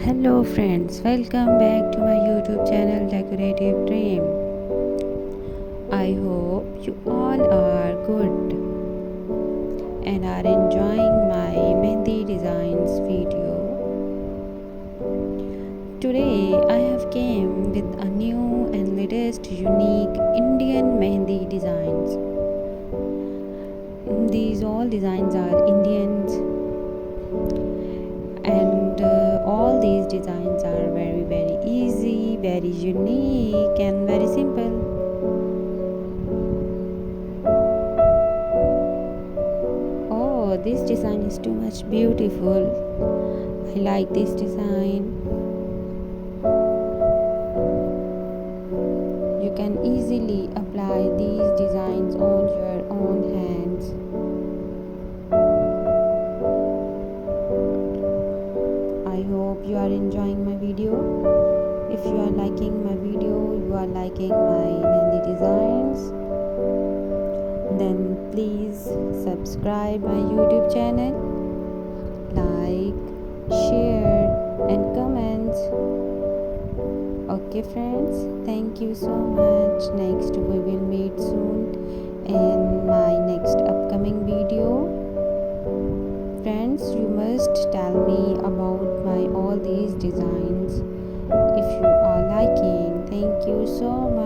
Hello friends, welcome back to my YouTube channel Decorative Dream. I hope you all are good and are enjoying my Mehndi designs video. Today I have came with a new and latest unique Indian Mehndi designs. These all designs are Indians and all these designs are very easy, very unique and very simple. Oh, this design is too much beautiful. I like this design. You can easily apply these designs on your own hands. I hope you are enjoying my video. If you are liking my video, you are liking my Mehndi designs, then please subscribe my YouTube channel, like, share and comment. Okay friends, thank you so much. Next we will meet soon in my next upcoming video. Friends, you must tell me about my all these designs if you are liking. Thank you so much.